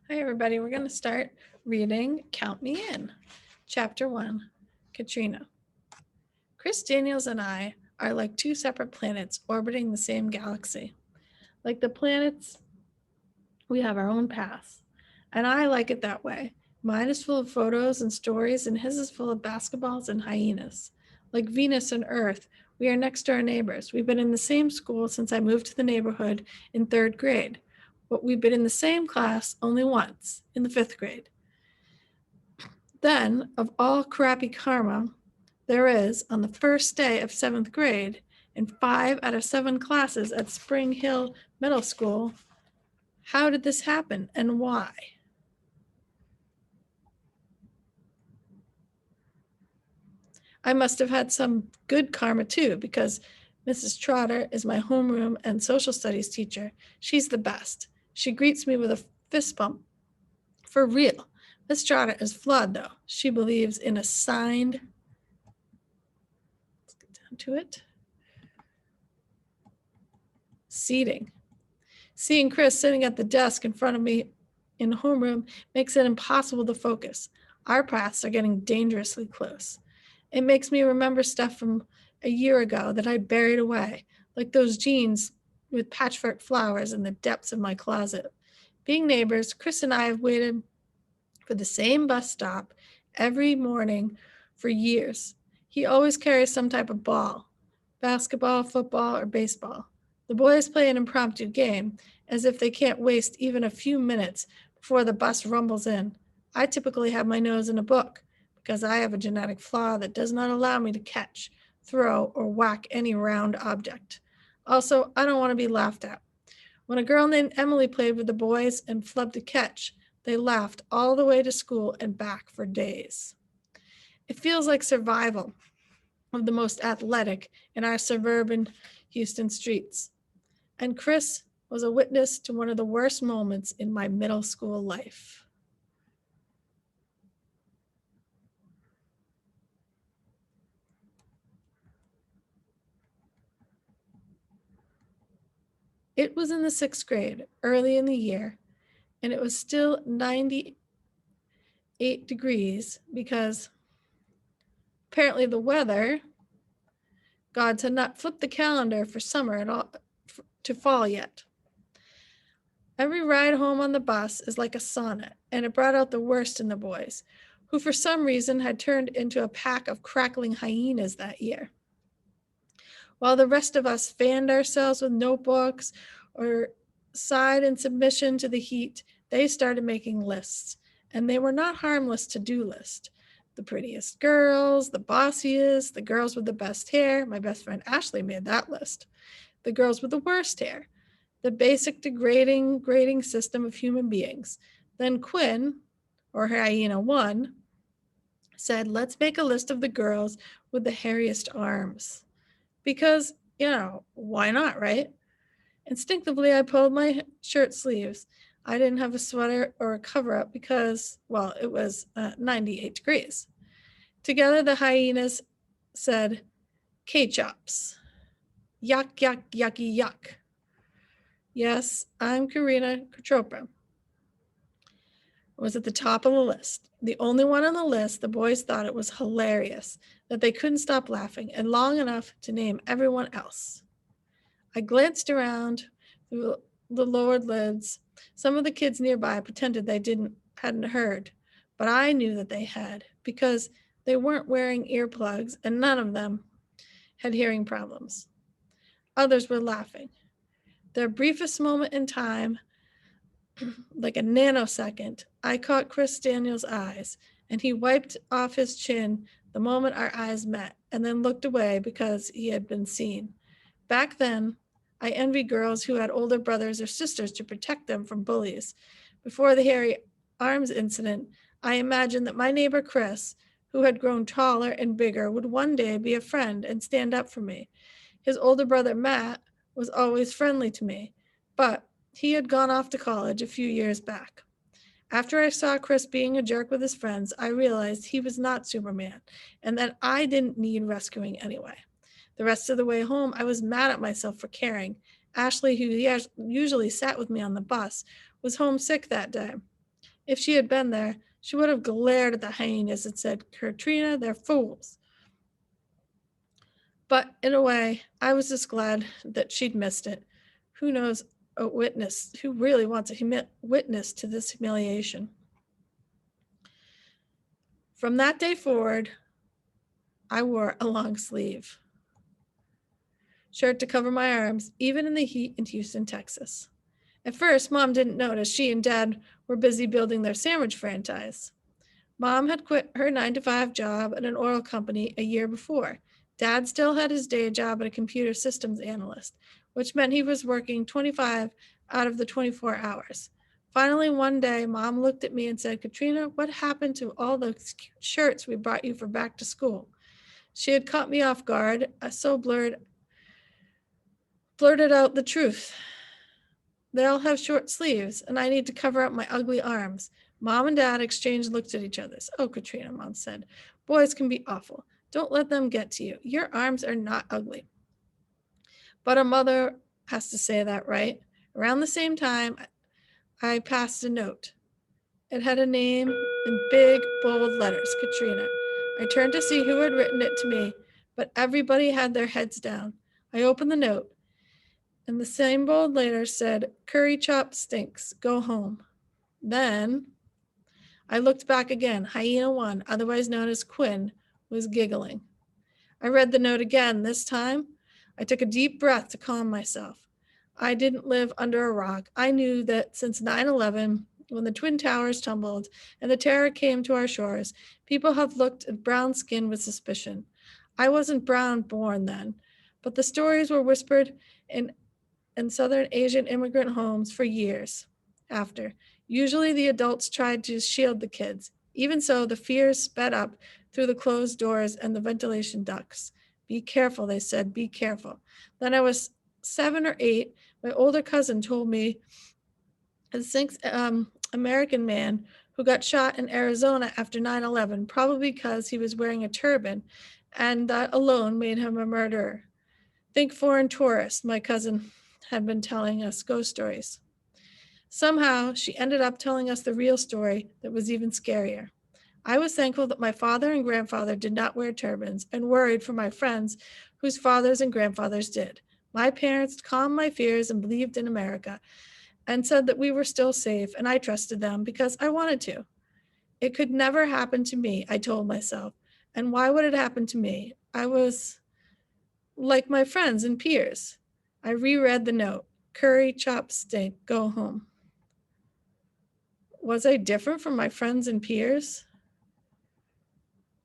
Hi, everybody. We're going to start reading Count Me In, Chapter 1, Katrina. Chris Daniels and I are like two separate planets orbiting the same galaxy. Like the planets, we have our own paths. And I like it that way. Mine is full of photos and stories, and his is full of basketballs and hyenas. Like Venus and Earth, we are next door neighbors. We've been in the same school since I moved to the neighborhood in third grade. But we've been in the same class only once, in the fifth grade. Then, of all crappy karma there is, on the first day of seventh grade, in 5 out of 7 classes at Spring Hill Middle School, how did this happen and why? I must have had some good karma too, because Mrs. Trotter is my homeroom and social studies teacher. She's the best. She greets me with a fist bump. For real. Miss Trotter is flawed, though. She believes in assigned. Let's get down to it. Seating. Seeing Chris sitting at the desk in front of me in the homeroom makes it impossible to focus. Our paths are getting dangerously close. It makes me remember stuff from a year ago that I buried away, like those jeans with patchwork flowers in the depths of my closet. Being neighbors, Chris and I have waited for the same bus stop every morning for years. He always carries some type of ball, basketball, football, or baseball. The boys play an impromptu game as if they can't waste even a few minutes before the bus rumbles in. I typically have my nose in a book because I have a genetic flaw that does not allow me to catch, throw, or whack any round object. Also, I don't want to be laughed at. When a girl named Emily played with the boys and flubbed a catch, they laughed all the way to school and back for days. It feels like survival of the most athletic in our suburban Houston streets. And Chris was a witness to one of the worst moments in my middle school life. It was in the 6th grade, early in the year, and it was still 98 degrees because apparently the weather gods had not flipped the calendar for summer at all to fall yet. Every ride home on the bus is like a sauna, and it brought out the worst in the boys, who for some reason had turned into a pack of crackling hyenas that year. While the rest of us fanned ourselves with notebooks or sighed in submission to the heat, they started making lists, and they were not harmless to-do lists. The prettiest girls, the bossiest, the girls with the best hair. My best friend Ashley made that list. The girls with the worst hair, the basic degrading grading system of human beings. Then Quinn, or Hyena 1, said, let's make a list of the girls with the hairiest arms. Because, why not, right? Instinctively, I pulled my shirt sleeves. I didn't have a sweater or a cover up because, well, it was 98 degrees. Together, the hyenas said, K-chops. Yuck, yuck, yucky, yuck. Yes, I'm Karina Chopra. Was at the top of the list. The only one on the list, the boys thought it was hilarious that they couldn't stop laughing, and long enough to name everyone else. I glanced around through the lowered lids. Some of the kids nearby pretended they hadn't heard, but I knew that they had because they weren't wearing earplugs and none of them had hearing problems. Others were laughing. Their briefest moment in time, like a nanosecond, I caught Chris Daniels' eyes, and he wiped off his chin the moment our eyes met, and then looked away because he had been seen. Back then, I envied girls who had older brothers or sisters to protect them from bullies. Before the hairy arms incident, I imagined that my neighbor Chris, who had grown taller and bigger, would one day be a friend and stand up for me. His older brother Matt was always friendly to me, but he had gone off to college a few years back. After I saw Chris being a jerk with his friends, I realized he was not Superman and that I didn't need rescuing anyway. The rest of the way home, I was mad at myself for caring. Ashley, who usually sat with me on the bus, was homesick that day. If she had been there, she would have glared at the hyenas and said, Katrina, they're fools. But in a way, I was just glad that she'd missed it. Who knows a witness who really wants a witness to this humiliation? From that day forward, I wore a long sleeve shirt to cover my arms, even in the heat in Houston, Texas. At first, Mom didn't notice she and Dad were busy building their sandwich franchise. Mom had quit her 9-to-5 job at an oil company a year before. Dad still had his day job as a computer systems analyst, which meant he was working 25 out of the 24 hours. Finally, one day, Mom looked at me and said, Katrina, what happened to all those cute shirts we brought you for back to school? She had caught me off guard. I so blurted out the truth. They all have short sleeves, and I need to cover up my ugly arms. Mom and Dad exchanged looks at each other. Oh, Katrina, Mom said, boys can be awful. Don't let them get to you. Your arms are not ugly. But a mother has to say that, right? Around the same time, I passed a note. It had a name in big, bold letters, Katrina. I turned to see who had written it to me, but everybody had their heads down. I opened the note, and the same bold letters said, Curry chop stinks, go home. Then I looked back again. Hyena 1, otherwise known as Quinn, was giggling. I read the note again. This time, I took a deep breath to calm myself. I didn't live under a rock. I knew that since 9/11, when the Twin Towers tumbled and the terror came to our shores, people have looked at brown skin with suspicion. I wasn't brown born then, but the stories were whispered in Southern Asian immigrant homes for years after. Usually the adults tried to shield the kids. Even so, the fears sped up through the closed doors and the ventilation ducts. Be careful, they said, be careful. Then I was 7 or 8. My older cousin told me a American man who got shot in Arizona after 9/11, probably because he was wearing a turban, and that alone made him a murderer. Think foreign tourists, my cousin had been telling us ghost stories. Somehow, she ended up telling us the real story that was even scarier. I was thankful that my father and grandfather did not wear turbans and worried for my friends whose fathers and grandfathers did. My parents calmed my fears and believed in America and said that we were still safe, and I trusted them because I wanted to. It could never happen to me, I told myself. And why would it happen to me? I was like my friends and peers. I reread the note. Curry chop stink, go home. Was I different from my friends and peers?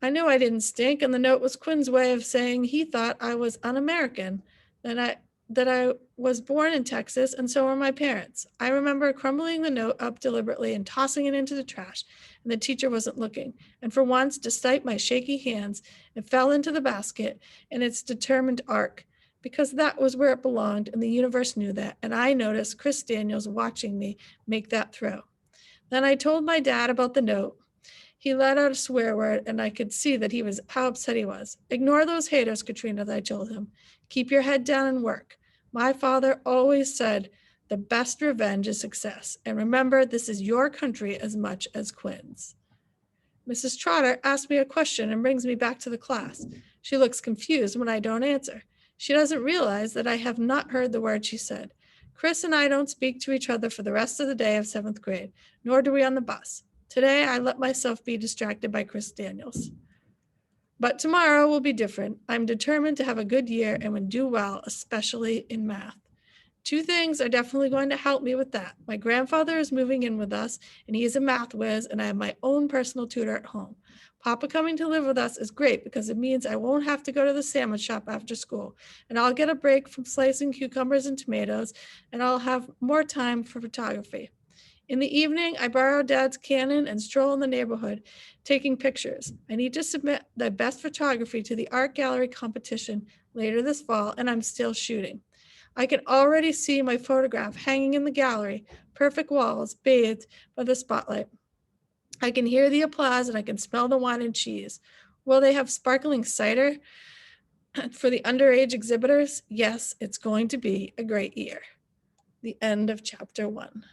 I knew I didn't stink, and the note was Quinn's way of saying he thought I was un-American, that I was born in Texas, and so were my parents. I remember crumbling the note up deliberately and tossing it into the trash, and the teacher wasn't looking. And for once, despite my shaky hands, it fell into the basket in its determined arc, because that was where it belonged, and the universe knew that, and I noticed Chris Daniels watching me make that throw. Then I told my dad about the note. He let out a swear word, and I could see that how upset he was. Ignore those haters, Katrina, I told him. Keep your head down and work. My father always said, the best revenge is success. And remember, this is your country as much as Quinn's. Mrs. Trotter asks me a question and brings me back to the class. She looks confused when I don't answer. She doesn't realize that I have not heard the word she said. Chris and I don't speak to each other for the rest of the day of 7th grade, nor do we on the bus. Today, I let myself be distracted by Chris Daniels. But tomorrow will be different. I'm determined to have a good year and will do well, especially in math. 2 things are definitely going to help me with that. My grandfather is moving in with us, and he is a math whiz, and I have my own personal tutor at home. Papa coming to live with us is great because it means I won't have to go to the sandwich shop after school, and I'll get a break from slicing cucumbers and tomatoes, and I'll have more time for photography. In the evening, I borrow Dad's Canon and stroll in the neighborhood, taking pictures. I need to submit the best photography to the art gallery competition later this fall, and I'm still shooting. I can already see my photograph hanging in the gallery, perfect walls, bathed by the spotlight. I can hear the applause and I can smell the wine and cheese. Will they have sparkling cider for the underage exhibitors? Yes, it's going to be a great year. The end of chapter 1.